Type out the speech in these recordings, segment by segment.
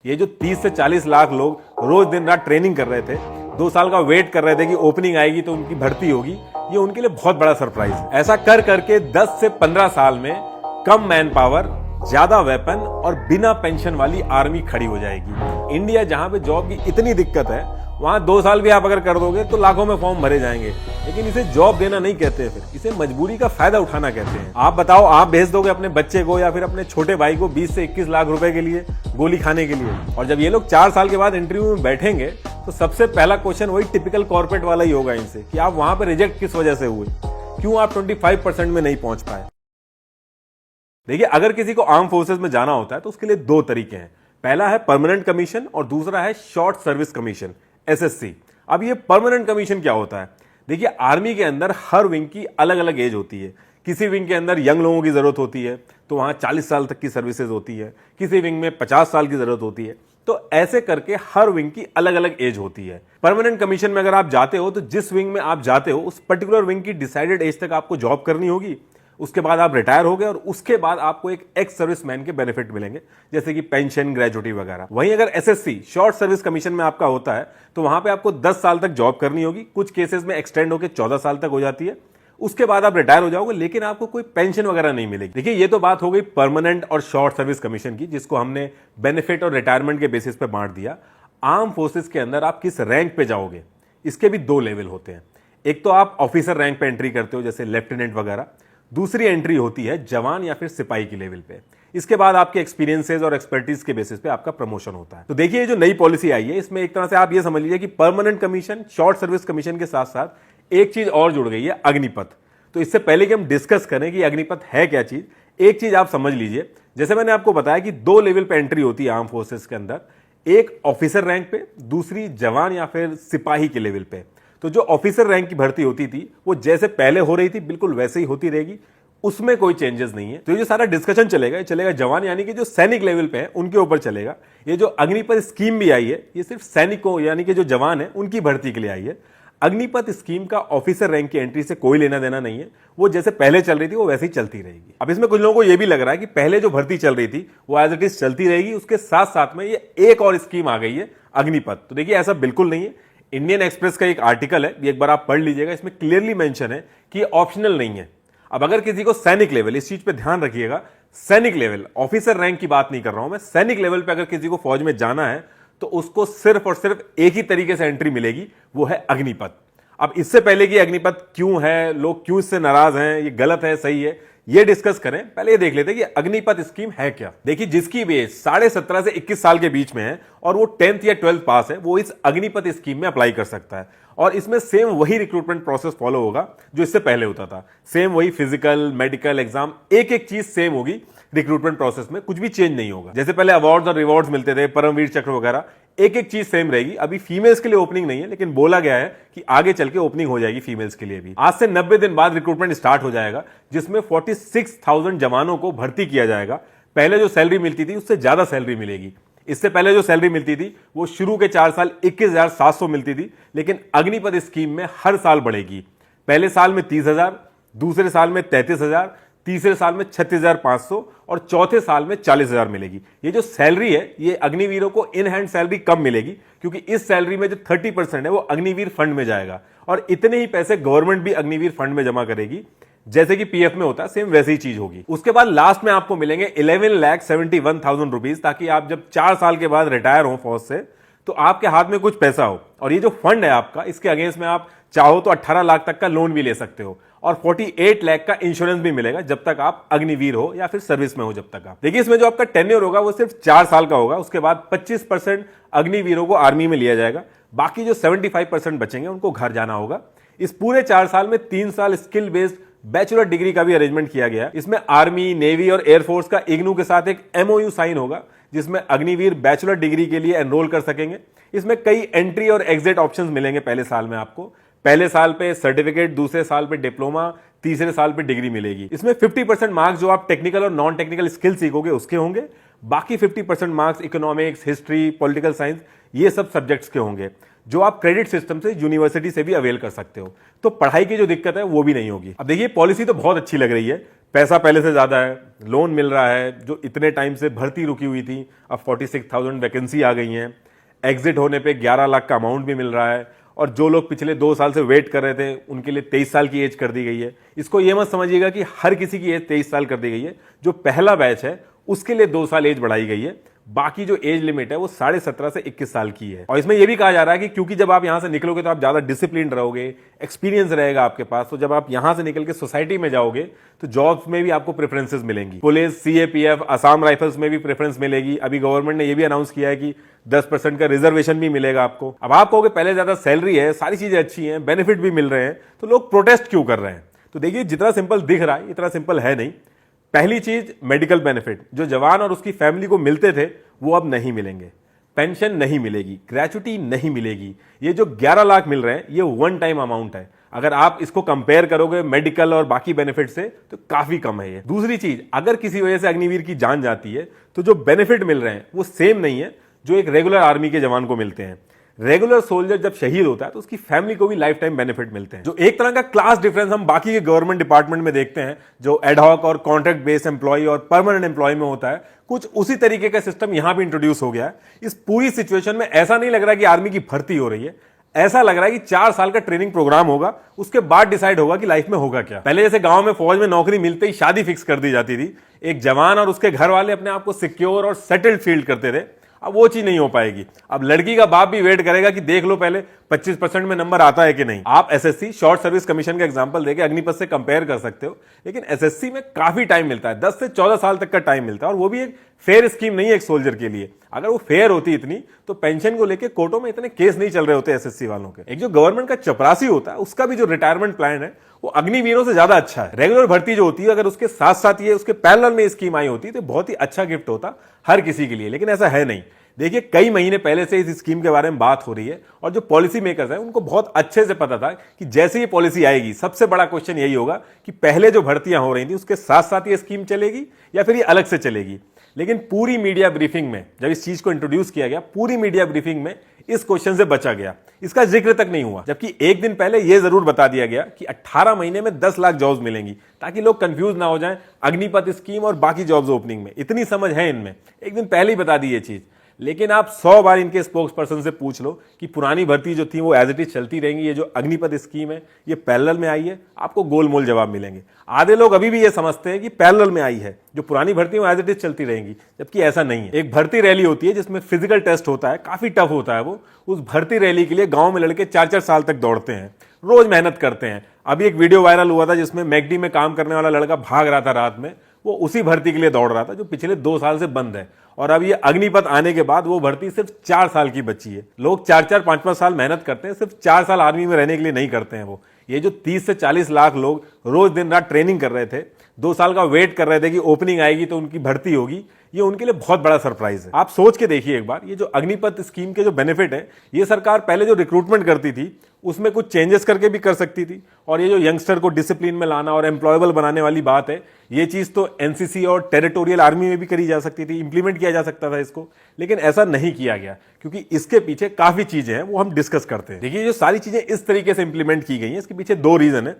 ये जो 30 से 40 लाख लोग रोज दिन रात ट्रेनिंग कर रहे थे, 2 साल का वेट कर रहे थे कि ओपनिंग आएगी तो उनकी भर्ती होगी, ये उनके लिए बहुत बड़ा सरप्राइज है। ऐसा कर करके 10 से 15 साल में कम मैन पावर, ज्यादा वेपन और बिना पेंशन वाली आर्मी खड़ी हो जाएगी। इंडिया जहां पे जॉब की इतनी दिक्कत है, वहां 2 साल भी आप अगर कर दोगे तो लाखों में फॉर्म भरे जाएंगे। लेकिन इसे जॉब देना नहीं कहते, फिर इसे मजबूरी का फायदा उठाना कहते हैं। आप बताओ, आप भेज दोगे अपने बच्चे को या फिर अपने छोटे भाई को 20 से 21 लाख रुपए के लिए गोली खाने के लिए? और जब ये लोग 4 साल के बाद इंटरव्यू में बैठेंगे तो सबसे पहला क्वेश्चन वही टिपिकल कॉर्पोरेट वाला ही होगा इनसे कि आप वहां पर रिजेक्ट किस वजह से हुए, क्यों आप 25% में नहीं पहुंच पाए। देखिए, अगर किसी को आर्म फोर्सेस में जाना होता है तो उसके लिए 2 तरीके हैं। पहला है परमानेंट कमीशन और दूसरा है शॉर्ट सर्विस कमीशन, एसएससी। अब ये परमानेंट कमीशन क्या होता है? देखिए, आर्मी के अंदर हर विंग की अलग अलग एज होती है। किसी विंग के अंदर यंग लोगों की जरूरत होती है तो वहां 40 साल तक की सर्विसेज होती है, किसी विंग में 50 साल की जरूरत होती है। तो ऐसे करके हर विंग की अलग अलग एज होती है। परमानेंट कमीशन में अगर आप जाते हो तो जिस विंग में आप जाते हो उस पर्टिकुलर विंग की डिसाइडेड एज तक आपको जॉब करनी होगी। उसके बाद आप रिटायर हो गए और उसके बाद आपको एक एक्स सर्विसमैन के बेनिफिट मिलेंगे, जैसे कि पेंशन, ग्रेजुटी वगैरह। वहीं अगर एसएससी, शॉर्ट सर्विस कमीशन में आपका होता है तो वहां पे आपको 10 साल तक जॉब करनी होगी। कुछ केसेस में एक्सटेंड होकर 14 साल तक हो जाती है। उसके बाद आप रिटायर हो जाओगे, लेकिन आपको कोई पेंशन वगैरह नहीं मिलेगी। देखिए, ये तो बात हो गई परमानेंट और शॉर्ट सर्विस कमीशन की, जिसको हमने बेनिफिट और रिटायरमेंट के बेसिस पे बांट दिया। आर्म फोर्सेस के अंदर आप किस रैंक पे जाओगे, इसके भी 2 लेवल होते हैं। एक तो आप ऑफिसर रैंक पे एंट्री करते हो, जैसे लेफ्टिनेंट वगैरह। दूसरी एंट्री होती है जवान या फिर सिपाही की लेवल पे। इसके बाद आपके एक्सपीरियंसेस और एक्सपर्टीज के बेसिस पे आपका प्रमोशन होता है। तो देखिए, ये जो नई पॉलिसी आई है, इसमें एक तरह से आप ये समझ लीजिए कि permanent commission, short service commission के साथ साथ एक चीज और जुड़ गई है, अग्निपथ। तो इससे पहले कि हम डिस्कस करें कि अग्निपथ है क्या चीज, एक चीज आप समझ लीजिए। जैसे मैंने आपको बताया कि 2 लेवल पे एंट्री होती है आर्म फोर्सेस के अंदर, एक ऑफिसर रैंक पे, दूसरी जवान या फिर सिपाही के लेवल पे। तो जो ऑफिसर रैंक की भर्ती होती थी वो जैसे पहले हो रही थी बिल्कुल वैसे ही होती रहेगी, उसमें कोई चेंजेस नहीं है। तो ये जो सारा डिस्कशन चलेगा जवान यानी कि जो सैनिक लेवल पे है उनके ऊपर चलेगा। ये जो अग्निपथ स्कीम भी आई है, ये सिर्फ सैनिकों यानी कि जो जवान है उनकी भर्ती के लिए आई है। अग्निपथ स्कीम का ऑफिसर रैंक की एंट्री से कोई लेना देना नहीं है। वो जैसे पहले चल रही थी वो वैसे ही चलती रहेगी। अब इसमें कुछ लोगों को ये भी लग रहा है कि पहले जो भर्ती चल रही थी वो एज इट इज चलती रहेगी, उसके साथ साथ में ये एक और स्कीम आ गई है, अग्निपथ। तो देखिए, ऐसा बिल्कुल नहीं है। इंडियन एक्सप्रेस का एक आर्टिकल है, एक बार आप पढ़ लीजिएगा, इसमें क्लियरली मेंशन है कि ऑप्शनल नहीं है। अब अगर किसी को सैनिक लेवल, इस चीज पे ध्यान रखिएगा, सैनिक लेवल, ऑफिसर रैंक की बात नहीं कर रहा हूं मैं, सैनिक लेवल पे अगर किसी को फौज में जाना है तो उसको सिर्फ और सिर्फ एक ही तरीके से एंट्री मिलेगी, वो है अग्निपथ। अब इससे पहले कि अग्निपथ क्यों है, लोग क्यों इससे नाराज हैं, ये गलत है, सही है, ये डिस्कस करें, पहले ये देख लेते हैं कि अग्निपथ स्कीम है क्या। देखिए, जिसकी भी एज 17.5 से 21 साल के बीच में है और वो 10th या 12th पास है, वो इस अग्निपथ स्कीम में अप्लाई कर सकता है। और इसमें सेम वही रिक्रूटमेंट प्रोसेस फॉलो होगा जो इससे पहले होता था। सेम वही फिजिकल, मेडिकल, एग्जाम, एक एक चीज सेम होगी रिक्रूटमेंट प्रोसेस में, कुछ भी चेंज नहीं होगा। जैसे पहले अवार्ड्स और रिवॉर्ड्स मिलते थे, परमवीर चक्र वगैरह, एक एक चीज सेम रहेगी। अभी फीमेल्स के लिए ओपनिंग नहीं है, लेकिन बोला गया है कि आगे चल के ओपनिंग हो जाएगी फीमेल्स के लिए भी। आज से 90 दिन बाद रिक्रूटमेंट स्टार्ट हो जाएगा, जिसमें 46,000 जवानों को भर्ती किया जाएगा। पहले जो सैलरी मिलती थी उससे ज्यादा सैलरी मिलेगी। इससे पहले जो सैलरी मिलती थी वो शुरू के 4 साल 21,700 मिलती थी, लेकिन अग्निपथ स्कीम में हर साल बढ़ेगी। पहले साल में 30,000, दूसरे साल में 33,000, तीसरे साल में 36,500 और चौथे साल में 40,000 मिलेगी। ये जो सैलरी है, ये अग्निवीरों को इन हैंड सैलरी कम मिलेगी, क्योंकि इस सैलरी में जो 30% है वो अग्निवीर फंड में जाएगा और इतने ही पैसे गवर्नमेंट भी अग्निवीर फंड में जमा करेगी, जैसे कि पीएफ में होता है, सेम वैसी ही चीज होगी। उसके बाद लास्ट में आपको मिलेंगे 11,71,000 रुपीज, ताकि आप जब 4 साल के बाद रिटायर हो फौज से तो आपके हाथ में कुछ पैसा हो। और ये जो फंड है आपका, इसके अगेंस्ट में आप चाहो तो 18 लाख तक का लोन भी ले सकते हो और 48 लाख का इंश्योरेंस भी मिलेगा जब तक आप अग्निवीर हो या फिर सर्विस में हो जब तक आप। देखिए, इसमें जो आपका टेन्योर होगा वो सिर्फ 4 साल का होगा। उसके बाद 25% अग्निवीरों को आर्मी में लिया जाएगा, बाकी जो 75% बचेंगे उनको घर जाना होगा। इस पूरे 4 साल में 3 साल स्किल बेस्ड बैचलर डिग्री का भी अरेंजमेंट किया गया है। इसमें आर्मी, नेवी और एयरफोर्स का इग्नू के साथ एक एमओयू साइन होगा, जिसमें अग्निवीर बैचलर डिग्री के लिए एनरोल कर सकेंगे। इसमें कई एंट्री और एग्जिट ऑप्शंस मिलेंगे पहले साल में आपको। पहले साल पे सर्टिफिकेट, दूसरे साल पे डिप्लोमा, तीसरे साल पे डिग्री मिलेगी। इसमें 50% मार्क्स जो आप टेक्निकल और नॉन टेक्निकल स्किल सीखोगे उसके होंगे, बाकी 50% marks economics, history, political science, ये सब सब्जेक्ट्स के होंगे, जो आप क्रेडिट सिस्टम से, यूनिवर्सिटी से भी अवेल कर सकते हो। तो पढ़ाई की जो दिक्कत है वो भी नहीं होगी। अब देखिए, पॉलिसी तो बहुत अच्छी लग रही है, पैसा पहले से ज्यादा है, लोन मिल रहा है, जो इतने टाइम से भर्ती रुकी हुई थी अब 46,000 वैकेंसी आ गई हैं, एग्जिट होने पे 11 लाख का अमाउंट भी मिल रहा है, और जो लोग पिछले 2 साल से वेट कर रहे थे उनके लिए 23 साल की एज कर दी गई है। इसको ये मत समझिएगा कि हर किसी की एज 23 साल कर दी गई है, जो पहला बैच है उसके लिए 2 साल एज बढ़ाई गई है, बाकी जो एज लिमिट है वो 17.5 से 21 साल की है। और इसमें यह भी कहा जा रहा है कि क्योंकि जब आप यहां से निकलोगे तो आप ज्यादा डिसिप्लिन रहोगे, एक्सपीरियंस रहेगा आपके पास, तो जब आप यहां से निकल के सोसाइटी में जाओगे तो जॉब्स में भी आपको प्रेफरेंसेस मिलेंगी। पुलिस, सीएपीएफ, असम राइफल्स में भी प्रेफरेंस मिलेगी। अभी गवर्नमेंट ने यह भी अनाउंस किया है कि 10% का रिजर्वेशन भी मिलेगा आपको। अब आप कहोगे पहले ज्यादा सैलरी है, सारी चीजें अच्छी हैं, बेनिफिट भी मिल रहे हैं, तो लोग प्रोटेस्ट क्यों कर रहे हैं? तो देखिए, जितना सिंपल दिख रहा है इतना सिंपल है नहीं। पहली चीज, मेडिकल बेनिफिट जो जवान और उसकी फैमिली को मिलते थे वो अब नहीं मिलेंगे। पेंशन नहीं मिलेगी, ग्रेचुटी नहीं मिलेगी। ये जो 11 लाख मिल रहे हैं ये वन टाइम अमाउंट है। अगर आप इसको कंपेयर करोगे मेडिकल और बाकी बेनिफिट से तो काफी कम है ये। दूसरी चीज, अगर किसी वजह से अग्निवीर की जान जाती है तो जो बेनिफिट मिल रहे हैं वो सेम नहीं है जो एक रेगुलर आर्मी के जवान को मिलते हैं। रेगुलर सोल्जर जब शहीद होता है तो उसकी फैमिली को भी लाइफ टाइम बेनिफिट मिलते हैं। जो एक तरह का क्लास डिफरेंस हम बाकी के गवर्नमेंट डिपार्टमेंट में देखते हैं, जो एडहॉक और कॉन्ट्रैक्ट बेस्ड एम्प्लॉय और परमानेंट एम्प्लॉय में होता है, कुछ उसी तरीके का सिस्टम यहां भी इंट्रोड्यूस हो गया है। इस पूरी सिचुएशन में ऐसा नहीं लग रहा कि आर्मी की भर्ती हो रही है, ऐसा लग रहा है कि 4 साल का ट्रेनिंग प्रोग्राम होगा, उसके बाद डिसाइड होगा कि लाइफ में होगा क्या। पहले जैसे गांव में फौज में नौकरी मिलते ही शादी फिक्स कर दी जाती थी, एक जवान और उसके घर वाले अपने आप को सिक्योर और सेटल्ड फील करते थे। अब वो चीज नहीं हो पाएगी। अब लड़की का बाप भी वेट करेगा कि देख लो पहले 25% में नंबर आता है कि नहीं। आप एसएससी शॉर्ट सर्विस कमीशन का एग्जांपल देके अग्निपथ से कंपेयर कर सकते हो, लेकिन एसएससी में काफी टाइम मिलता है, 10 से 14 साल तक का टाइम मिलता है, और वो भी एक फेयर स्कीम नहीं है एक सोल्जर के लिए। अगर वो फेयर होती इतनी तो पेंशन को लेकर कोर्टों में इतने केस नहीं चल रहे होते एसएससी वालों के। एक जो गवर्नमेंट का चपरासी होता है उसका भी जो रिटायरमेंट प्लान है वो अग्निवीरों से ज्यादा अच्छा है। रेगुलर भर्ती जो होती है अगर उसके साथ साथ ये उसके पैरेलल में स्कीम आई होती तो बहुत ही अच्छा गिफ्ट होता हर किसी के लिए, लेकिन ऐसा है नहीं। देखिए, कई महीने पहले से इस स्कीम के बारे में बात हो रही है, और जो पॉलिसी मेकर्स हैं उनको बहुत अच्छे से पता था कि जैसे ये पॉलिसी आएगी सबसे बड़ा क्वेश्चन यही होगा कि पहले जो भर्तियां हो रही थी उसके साथ साथ ये स्कीम चलेगी या फिर ये अलग से चलेगी। लेकिन पूरी मीडिया ब्रीफिंग में जब इस चीज को इंट्रोड्यूस किया गया, पूरी मीडिया ब्रीफिंग में इस क्वेश्चन से बचा गया, इसका जिक्र तक नहीं हुआ। जबकि एक दिन पहले यह जरूर बता दिया गया कि 18 महीने में 10 लाख जॉब्स मिलेंगी, ताकि लोग कंफ्यूज ना हो जाएं अग्निपथ स्कीम और बाकी जॉब्स ओपनिंग में। इतनी समझ है इनमें, एक दिन पहले ही बता दी ये चीज। लेकिन आप 100 बार इनके स्पोक्स पर्सन से पूछ लो कि पुरानी भर्ती जो थी वो एज इट इज चलती रहेंगी, ये जो अग्निपथ स्कीम है ये पैरेलल में आई है, आपको गोलमोल जवाब मिलेंगे। आधे लोग अभी भी ये समझते हैं कि पैरेलल में आई है, जो पुरानी भर्ती वो एज इट इज चलती रहेंगी, जबकि ऐसा नहीं है। एक भर्ती रैली होती है जिसमें फिजिकल टेस्ट होता है, काफी टफ होता है वो। उस भर्ती रैली के लिए गांव में लड़के 4-4 साल तक दौड़ते हैं, रोज मेहनत करते हैं। अभी एक वीडियो वायरल हुआ था जिसमें मैकडी में काम करने वाला लड़का भाग रहा था रात में, वो उसी भर्ती के लिए दौड़ रहा था जो पिछले 2 साल से बंद है। और अब ये अग्निपथ आने के बाद वो भर्ती सिर्फ 4 साल की बची है। लोग 4-4, 5-5 साल मेहनत करते हैं, सिर्फ 4 साल आर्मी में रहने के लिए नहीं करते हैं वो। ये जो 30 से 40 लाख लोग रोज दिन रात ट्रेनिंग कर रहे थे, 2 साल का वेट कर रहे थे कि ओपनिंग आएगी तो उनकी भर्ती होगी, ये उनके लिए बहुत बड़ा सरप्राइज है। आप सोच के देखिए एक बार, ये जो अग्निपथ स्कीम के जो बेनिफिट है, ये सरकार पहले जो रिक्रूटमेंट करती थी उसमें कुछ चेंजेस करके भी कर सकती थी, और ये जो यंगस्टर को डिसिप्लिन में लाना और एम्प्लॉयबल बनाने वाली बात है, ये चीज तो एनसीसी और टेरिटोरियल आर्मी में भी करी जा सकती थी, इंप्लीमेंट किया जा सकता था इसको, लेकिन ऐसा नहीं किया गया क्योंकि इसके पीछे काफी चीजें हैं, वो हम डिस्कस करते हैं। देखिए, जो सारी चीजें इस तरीके से इंप्लीमेंट की गई हैं, इसके पीछे 2 रीजन है।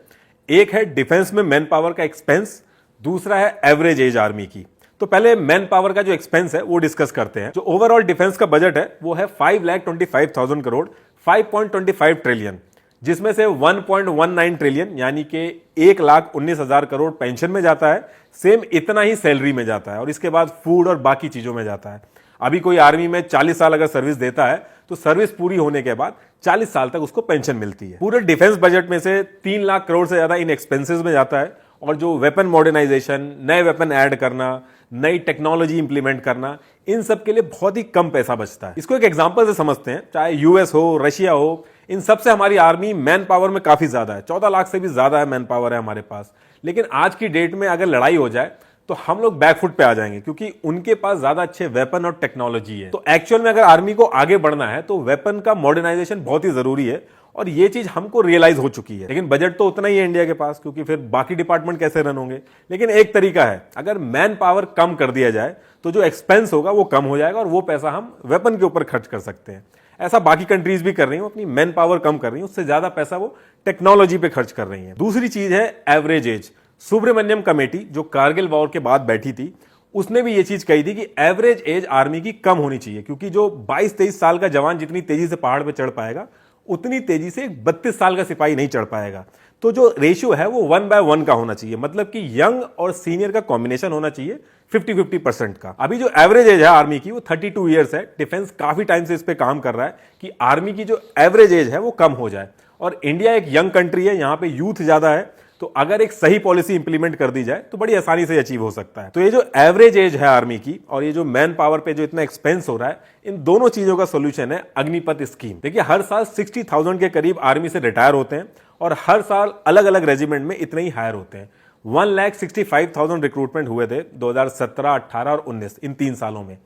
एक है डिफेंस में मैन पावर का एक्सपेंस, दूसरा है एवरेज एज आर्मी की। तो पहले मैन पावर का जो एक्सपेंस है वो डिस्कस करते हैं। जो ओवरऑल डिफेंस का बजट है वो है 5,25,000 करोड़, 5.25 ट्रिलियन, जिसमें से 1.19 ट्रिलियन यानी कि 1,19,000 करोड़ पेंशन में जाता है, सेम इतना ही सैलरी में जाता है, और इसके बाद फूड और बाकी चीजों में जाता है। अभी कोई आर्मी में 40 साल अगर सर्विस देता है तो सर्विस पूरी होने के बाद 40 साल तक उसको पेंशन मिलती है। पूरे डिफेंस बजट में से 3 लाख करोड़ से ज्यादा इन एक्सपेंसेस में जाता है, और जो वेपन मॉडर्नाइजेशन, नए वेपन ऐड करना, नई टेक्नोलॉजी इंप्लीमेंट करना, इन सब के लिए बहुत ही कम पैसा बचता है। इसको एक एग्जांपल से समझते हैं, चाहे यूएस हो, रशिया हो, इन सब से हमारी आर्मी मैन पावर में काफी ज्यादा है, 14 लाख से भी ज्यादा है मैन पावर है हमारे पास। लेकिन आज की डेट में अगर लड़ाई हो जाए तो हम लोग बैकफुट पे आ जाएंगे, क्योंकि उनके पास ज्यादा अच्छे वेपन और टेक्नोलॉजी है। तो एक्चुअल में अगर आर्मी को आगे बढ़ना है तो वेपन का मॉडर्नाइजेशन बहुत ही जरूरी है, और ये चीज हमको रियलाइज हो चुकी है। लेकिन बजट तो उतना ही है इंडिया के पास, क्योंकि फिर बाकी डिपार्टमेंट कैसे रन होंगे। लेकिन एक तरीका है, अगर मैन पावर कम कर दिया जाए तो जो एक्सपेंस होगा वो कम हो जाएगा, और वो पैसा हम वेपन के ऊपर खर्च कर सकते हैं। ऐसा बाकी कंट्रीज भी कर रही हैं, अपनी मैन पावर कम कर रही हैं, उससे ज्यादा पैसा वो टेक्नोलॉजी पे खर्च कर रही हैं। दूसरी चीज है एवरेज एज। सुब्रमण्यम कमेटी जो कारगिल वॉर के बाद बैठी थी, उसने भी ये चीज कही थी कि एवरेज एज आर्मी की कम होनी चाहिए, क्योंकि जो 22-23 साल का जवान जितनी तेजी से पहाड़ पर चढ़ पाएगा उतनी तेजी से एक 32 साल का सिपाही नहीं चढ़ पाएगा। तो जो रेशियो है वो 1/1 का होना चाहिए, मतलब कि यंग और सीनियर का कॉम्बिनेशन होना चाहिए 50-50% का। अभी जो एवरेज एज है आर्मी की वो 32 ईयर्स है। डिफेंस काफी टाइम से इस पे काम कर रहा है कि आर्मी की जो एवरेज एज है वो कम हो जाए, और इंडिया एक यंग कंट्री है, यहाँ पे यूथ ज्यादा है, तो अगर एक सही पॉलिसी इंप्लीमेंट कर दी जाए तो बड़ी आसानी से अचीव हो सकता है। तो ये जो एवरेज एज है आर्मी की और ये जो मैन पावर पे जो इतना एक्सपेंस हो रहा है, इन दोनों चीजों का सोल्यूशन है अग्निपथ स्कीम। देखिए, हर साल 60,000 के करीब आर्मी से रिटायर होते हैं और हर साल अलग अलग रेजिमेंट में इतने ही हायर होते हैं। 1,65,000 रिक्रूटमेंट हुए थे 2017, 18 और 19, इन 3 सालों में।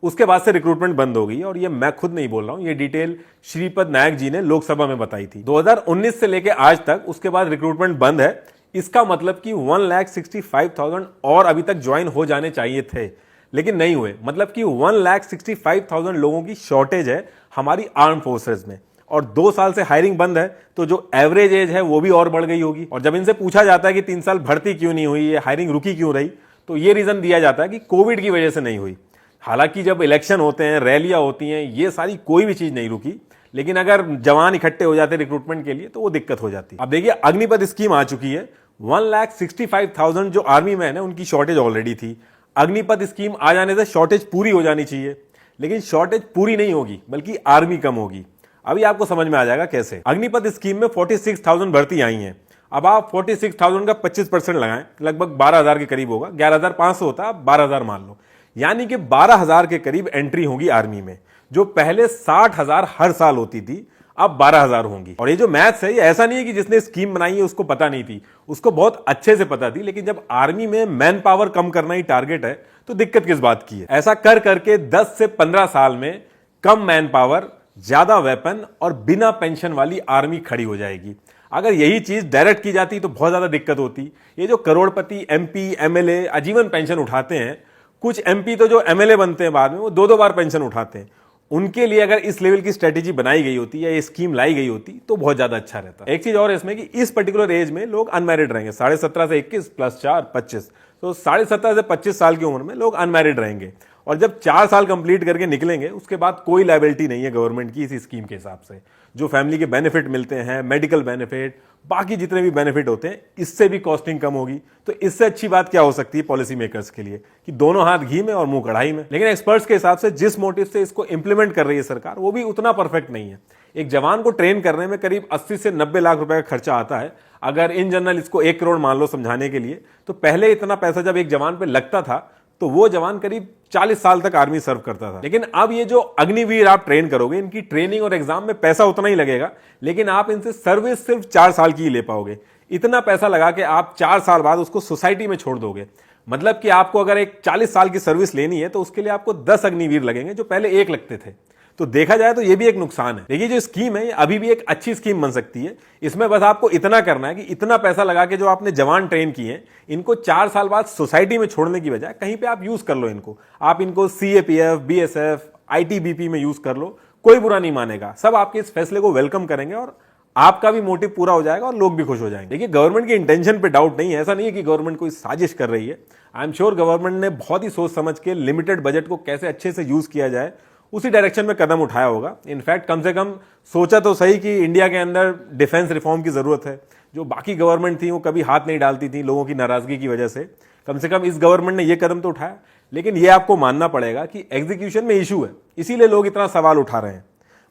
उसके बाद से रिक्रूटमेंट बंद हो गई, और ये मैं खुद नहीं बोल रहा हूं, ये डिटेल श्रीपद नायक जी ने लोकसभा में बताई थी। 2019 से लेकर आज तक उसके बाद रिक्रूटमेंट बंद है। इसका मतलब कि 1,65,000 और अभी तक ज्वाइन हो जाने चाहिए थे, लेकिन नहीं हुए। मतलब कि 1,65,000 लोगों की शॉर्टेज है हमारी आर्म फोर्सेज में, और 2 साल से हायरिंग बंद है, तो जो एवरेज एज है वो भी और बढ़ गई होगी। और जब इनसे पूछा जाता है कि 3 साल भर्ती क्यों नहीं हुई, ये हायरिंग रुकी क्यों रही, तो ये रीजन दिया जाता है कि कोविड की वजह से नहीं हुई। हालांकि जब इलेक्शन होते हैं, रैलियां होती हैं, ये सारी कोई भी चीज नहीं रुकी, लेकिन अगर जवान इकट्ठे हो जाते रिक्रूटमेंट के लिए तो वो दिक्कत हो जाती। अब देखिए, अग्निपथ स्कीम आ चुकी है। 1,65,000 जो आर्मी मैन है उनकी शॉर्टेज ऑलरेडी थी। अग्निपथ स्कीम आ जाने से शॉर्टेज पूरी हो जानी चाहिए, लेकिन शॉर्टेज पूरी नहीं होगी, बल्कि आर्मी कम होगी। अभी आपको समझ में आ जाएगा कैसे। अग्निपथ स्कीम में 46,000 भर्ती आई हैं। अब आप 46,000 का 25% लगाएं, लगभग 12,000 के करीब होगा। 11,500 होता है, आप 12,000 मान लो, यानी कि 12,000 के करीब एंट्री होगी आर्मी में। जो पहले 60,000 हर साल होती थी, अब 12,000 होंगी। और ये जो मैथ्स है, ये ऐसा नहीं है कि जिसने स्कीम बनाई है उसको पता नहीं थी, उसको बहुत अच्छे से पता थी। लेकिन जब आर्मी में मैन पावर कम करना ही टारगेट है तो दिक्कत किस बात की है। ऐसा कर करके 10 से 15 साल में कम मैन पावर, ज्यादा वेपन और बिना पेंशन वाली आर्मी खड़ी हो जाएगी। अगर यही चीज डायरेक्ट की जाती तो बहुत ज्यादा दिक्कत होती। ये जो करोड़पति एमपी एमएलए आजीवन पेंशन उठाते हैं, कुछ एमपी तो जो एमएलए बनते हैं बाद में वो 2-2 बार पेंशन उठाते हैं, उनके लिए अगर इस लेवल की स्ट्रेटेजी बनाई गई होती या ये स्कीम लाई गई होती तो बहुत ज्यादा अच्छा रहता। एक चीज और इसमें कि इस पर्टिकुलर एज में लोग अनमैरिड रहेंगे। 17.5 से 21 प्लस 4 25, तो 17.5 से 25 साल की उम्र में लोग अनमैरिड रहेंगे। और जब 4 साल कंप्लीट करके निकलेंगे उसके बाद कोई लायबिलिटी नहीं है गवर्नमेंट की इस स्कीम के हिसाब से। जो फैमिली के बेनिफिट मिलते हैं, मेडिकल बेनिफिट, बाकी जितने भी बेनिफिट होते हैं, इससे भी कॉस्टिंग कम होगी। तो इससे अच्छी बात क्या हो सकती है पॉलिसी मेकर्स के लिए कि दोनों हाथ घी में और मुंह कढ़ाई में। लेकिन एक्सपर्ट्स के हिसाब से जिस मोटिव से इसको इंप्लीमेंट कर रही है सरकार, वो भी उतना परफेक्ट नहीं है। एक जवान को ट्रेन करने में करीब 80 से 90 लाख रुपए का खर्चा आता है। अगर इन जनरल इसको 1 करोड़ मान लो समझाने के लिए, तो पहले इतना पैसा जब एक जवान पे लगता था तो वो जवान करीब 40 साल तक आर्मी सर्व करता था। लेकिन अब ये जो अग्निवीर आप ट्रेन करोगे, इनकी ट्रेनिंग और एग्जाम में पैसा उतना ही लगेगा, लेकिन आप इनसे सर्विस सिर्फ 4 साल की ही ले पाओगे। इतना पैसा लगा के आप 4 साल बाद उसको सोसाइटी में छोड़ दोगे। मतलब कि आपको अगर एक 40 साल की सर्विस लेनी है तो उसके लिए आपको 10 अग्निवीर लगेंगे, जो पहले 1 लगते थे। तो देखा जाए तो ये भी एक नुकसान है। देखिए, जो स्कीम है ये अभी भी एक अच्छी स्कीम बन सकती है। इसमें बस आपको इतना करना है कि इतना पैसा लगा के जो आपने जवान ट्रेन किए, इनको 4 साल बाद सोसाइटी में छोड़ने की बजाय कहीं पे आप यूज कर लो इनको। आप इनको सीएपीएफ, बीएसएफ, आईटीबीपी में यूज कर लो, कोई बुरा नहीं मानेगा। सब आपके इस फैसले को वेलकम करेंगे और आपका भी मोटिव पूरा हो जाएगा और लोग भी खुश हो जाएंगे। देखिए, गवर्नमेंट की इंटेंशन पे डाउट नहीं है। ऐसा नहीं है कि गवर्नमेंट कोई साजिश कर रही है। आई एम श्योर गवर्नमेंट ने बहुत ही सोच समझ के लिमिटेड बजट को कैसे अच्छे से यूज किया जाए उसी डायरेक्शन में कदम उठाया होगा। इनफैक्ट कम से कम सोचा तो सही कि इंडिया के अंदर डिफेंस रिफॉर्म की जरूरत है। जो बाकी गवर्नमेंट थी वो कभी हाथ नहीं डालती थी लोगों की नाराजगी की वजह से। कम से कम इस गवर्नमेंट ने यह कदम तो उठाया, लेकिन यह आपको मानना पड़ेगा कि एग्जीक्यूशन में इशू है, इसीलिए लोग इतना सवाल उठा रहे हैं।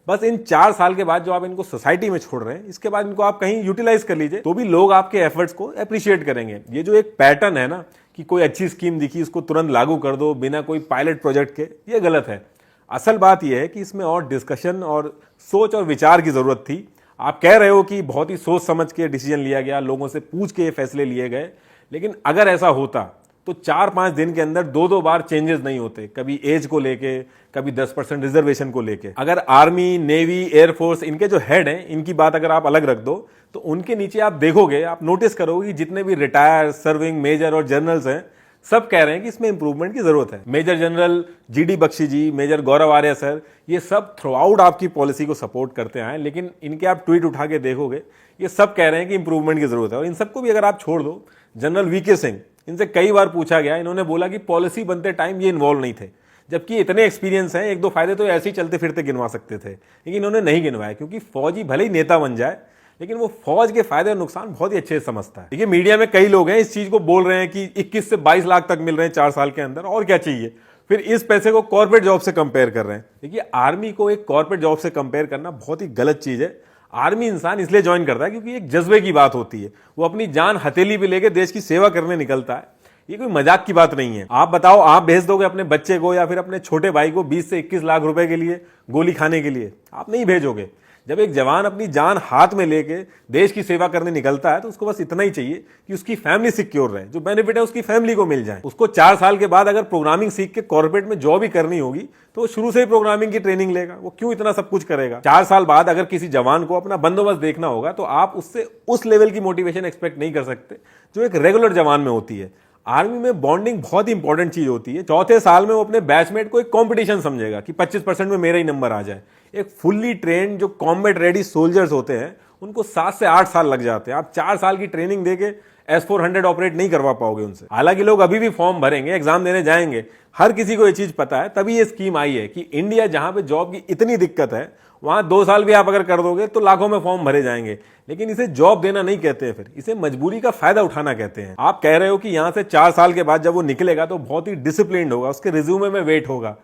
बस इन 4 साल के बाद जो आप इनको सोसाइटी में छोड़ रहे हैं, इसके बाद इनको आप कहीं यूटिलाइज कर लीजिए, तो भी लोग आपके एफर्ट्स को अप्रिशिएट करेंगे। ये जो एक पैटर्न है ना कि कोई अच्छी स्कीम दिखी उसको तुरंत लागू कर दो बिना कोई पायलट प्रोजेक्ट के, ये गलत है। असल बात यह है कि इसमें और डिस्कशन और सोच और विचार की जरूरत थी। आप कह रहे हो कि बहुत ही सोच समझ के डिसीजन लिया गया, लोगों से पूछ के फैसले लिए गए, लेकिन अगर ऐसा होता तो 4-5 दिन के अंदर 2-2 बार चेंजेस नहीं होते, कभी एज को लेके, कभी 10% रिजर्वेशन को लेके। अगर आर्मी, नेवी, एयरफोर्स, इनके जो हेड हैं, इनकी बात अगर आप अलग रख दो तो उनके नीचे आप देखोगे, आप नोटिस करोगे कि जितने भी रिटायर, सर्विंग, मेजर और जनरल्स हैं, सब कह रहे हैं कि इसमें इंप्रूवमेंट की जरूरत है। मेजर जनरल जीडी बख्शी जी, मेजर गौरव आर्य सर, ये सब थ्रू आउट आपकी पॉलिसी को सपोर्ट करते आए, लेकिन इनके आप ट्वीट उठा के देखोगे, ये सब कह रहे हैं कि इंप्रूवमेंट की जरूरत है। और इन सबको भी अगर आप छोड़ दो, जनरल वीके सिंह, इनसे कई बार पूछा गया, इन्होंने बोला कि पॉलिसी बनते टाइम ये इन्वॉल्व नहीं थे, जबकि इतने एक्सपीरियंस हैं, एक दो फायदे तो ऐसे ही चलते फिरते गिनवा सकते थे, लेकिन इन्होंने नहीं गिनवाया, क्योंकि फौजी भले ही नेता बन जाए लेकिन वो फौज के फायदे और नुकसान बहुत ही अच्छे से समझता है। देखिए मीडिया में कई लोग हैं इस चीज को बोल रहे हैं कि 21 से 22 लाख तक मिल रहे हैं 4 साल के अंदर, और क्या चाहिए, फिर इस पैसे को कॉर्पोरेट जॉब से कंपेयर कर रहे हैं। देखिए आर्मी को एक कॉर्पोरेट जॉब से कंपेयर करना बहुत ही गलत चीज है। आर्मी इंसान इसलिए ज्वाइन करता है क्योंकि एक जज्बे की बात होती है, वो अपनी जान हथेली पे लेके देश की सेवा करने निकलता है, ये कोई मजाक की बात नहीं है। आप बताओ, आप भेज दोगे अपने बच्चे को या फिर अपने छोटे भाई को 20 से 21 लाख रुपए के लिए गोली खाने के लिए? आप नहीं भेजोगे। जब एक जवान अपनी जान हाथ में लेके देश की सेवा करने निकलता है तो उसको बस इतना ही चाहिए कि उसकी फैमिली सिक्योर रहे, जो बेनिफिट है उसकी फैमिली को मिल जाए। उसको 4 साल के बाद अगर प्रोग्रामिंग सीख के कॉर्पोरेट में जॉब ही करनी होगी तो वो शुरू से ही प्रोग्रामिंग की ट्रेनिंग लेगा, वो क्यों इतना सब कुछ करेगा। 4 साल बाद अगर किसी जवान को अपना बंदोबस्त देखना होगा तो आप उससे उस लेवल की मोटिवेशन एक्सपेक्ट नहीं कर सकते जो एक रेगुलर जवान में होती है। आर्मी में बॉन्डिंग बहुत ही इंपॉर्टेंट चीज होती है। चौथे साल में वो अपने बैचमेट को एक कंपटीशन समझेगा कि 25% में मेरा ही नंबर आ जाए। एक फुल्ली ट्रेन्ड जो कॉम्बैट रेडी सोल्जर्स होते हैं उनको 7 से 8 साल लग जाते हैं। आप 4 साल की ट्रेनिंग देके S-400 ऑपरेट नहीं करवा पाओगे उनसे। हालांकि लोग अभी भी फॉर्म भरेंगे, एग्जाम देने जाएंगे, हर किसी को ये चीज पता है, तभी ये स्कीम आई है कि इंडिया जहां पे जॉब की इतनी दिक्कत है वहां 2 साल भी आप अगर कर दोगे तो लाखों में फॉर्म भरे जाएंगे। लेकिन इसे जॉब देना नहीं कहते हैं, फिर इसे मजबूरी का फायदा उठाना कहते हैं। आप कह रहे हो कि यहां से 4 साल के बाद जब वो निकलेगा तो बहुत ही डिसिप्लिन्ड होगा, उसके रिज्यूमे में वेट होगा।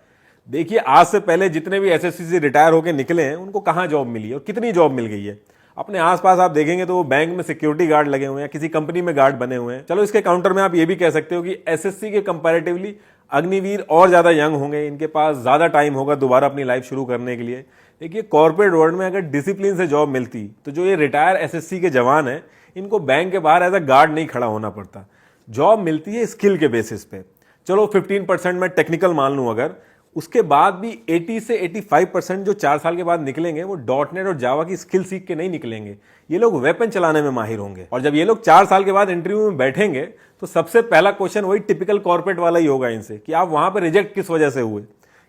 देखिए आज से पहले जितने भी एसएससी से रिटायर होकर निकले हैं उनको कहां जॉब मिली है और कितनी जॉब मिल गई है। अपने आसपास आप देखेंगे तो वो बैंक में सिक्योरिटी गार्ड लगे हुए हैं, किसी कंपनी में गार्ड बने हुए हैं। चलो इसके काउंटर में आप ये भी कह सकते हो कि एसएससी के कंपैरेटिवली अग्निवीर और ज्यादा यंग होंगे, इनके पास ज्यादा टाइम होगा दोबारा अपनी लाइफ शुरू करने के लिए। देखिए कॉर्पोरेट वर्ल्ड में अगर डिसिप्लिन से जॉब मिलती तो जो ये रिटायर एसएससी के जवान हैं इनको बैंक के बाहर एज अ गार्ड नहीं खड़ा होना पड़ता। जॉब मिलती है स्किल के बेसिस पे। चलो 15% में टेक्निकल मान लूं, अगर उसके बाद भी 80 से 85% जो 4 साल के बाद निकलेंगे वो डॉटनेट और जावा की स्किल सीख के नहीं निकलेंगे। ये लोग वेपन चलाने में माहिर होंगे। और जब ये लोग 4 साल के बाद इंटरव्यू में बैठेंगे तो सबसे पहला क्वेश्चन वही टिपिकल कॉर्पोरेट वाला ही होगा इनसे कि आप वहां पर रिजेक्ट किस वजह से हुए,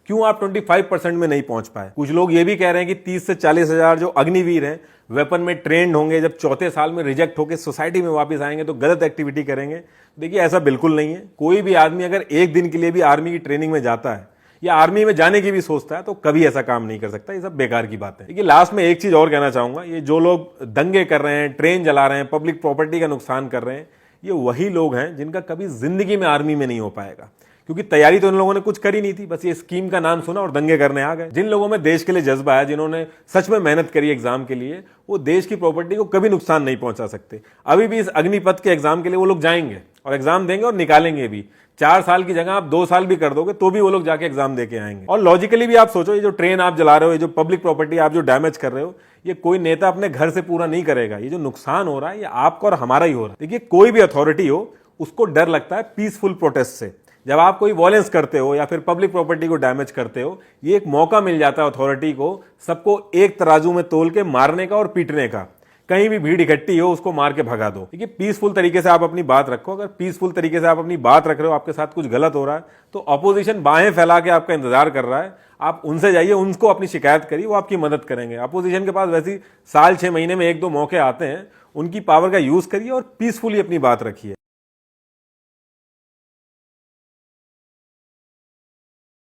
क्यों आप 25% में नहीं पहुंच पाए। कुछ लोग ये भी कह रहे हैं कि 30 से 40 हजार जो अग्निवीर हैं वेपन में ट्रेंड होंगे, जब चौथे साल में रिजेक्ट होकर सोसाइटी में वापस आएंगे तो गलत एक्टिविटी करेंगे। देखिए ऐसा बिल्कुल नहीं है। कोई भी आदमी अगर एक दिन के लिए भी आर्मी की ट्रेनिंग में जाता है या आर्मी में जाने की भी सोचता है तो कभी ऐसा काम नहीं कर सकता। ये सब बेकार की बात है। देखिए लास्ट में एक चीज और कहना चाहूंगा, ये जो लोग दंगे कर रहे हैं, ट्रेन जला रहे हैं, पब्लिक प्रॉपर्टी का नुकसान कर रहे हैं, ये वही लोग हैं जिनका कभी जिंदगी में आर्मी में नहीं हो पाएगा, क्योंकि तैयारी तो इन लोगों ने कुछ करी नहीं थी, बस ये स्कीम का नाम सुना और दंगे करने आ गए। जिन लोगों में देश के लिए जज्बा है, जिन्होंने सच में मेहनत करी एग्जाम के लिए, वो देश की प्रॉपर्टी को कभी नुकसान नहीं पहुंचा सकते। अभी भी इस अग्निपथ के एग्जाम के लिए वो लोग जाएंगे और एग्जाम देंगे और निकालेंगे भी। 4 साल की जगह आप 2 साल भी कर दोगे तो भी वो लोग जाके एग्जाम देके आएंगे। और लॉजिकली भी आप सोचो, ये जो ट्रेन आप जला रहे हो, ये जो पब्लिक प्रॉपर्टी आप जो डैमेज कर रहे हो, ये कोई नेता अपने घर से पूरा नहीं करेगा। ये जो नुकसान हो रहा है ये आपका और हमारा ही हो रहा है। देखिए कोई भी अथॉरिटी हो उसको डर लगता है पीसफुल प्रोटेस्ट से। जब आप कोई वॉयलेंस करते हो या फिर पब्लिक प्रॉपर्टी को डैमेज करते हो, ये एक मौका मिल जाता है अथॉरिटी को सबको एक तराजू में तोल के मारने का और पीटने का। कहीं भी भीड़ इकट्ठी हो उसको मार के भगा दो। देखिए पीसफुल तरीके से आप अपनी बात रखो। अगर पीसफुल तरीके से आप अपनी बात रख रहे हो, आपके साथ कुछ गलत हो रहा है तो अपोजिशन बाहें फैला के आपका इंतजार कर रहा है। आप उनसे जाइए, उनको अपनी शिकायत करिए, वो आपकी मदद करेंगे। अपोजिशन के पास वैसे साल 6 महीने में 1-2 मौके आते हैं, उनकी पावर का यूज करिए और पीसफुली अपनी बात रखिए।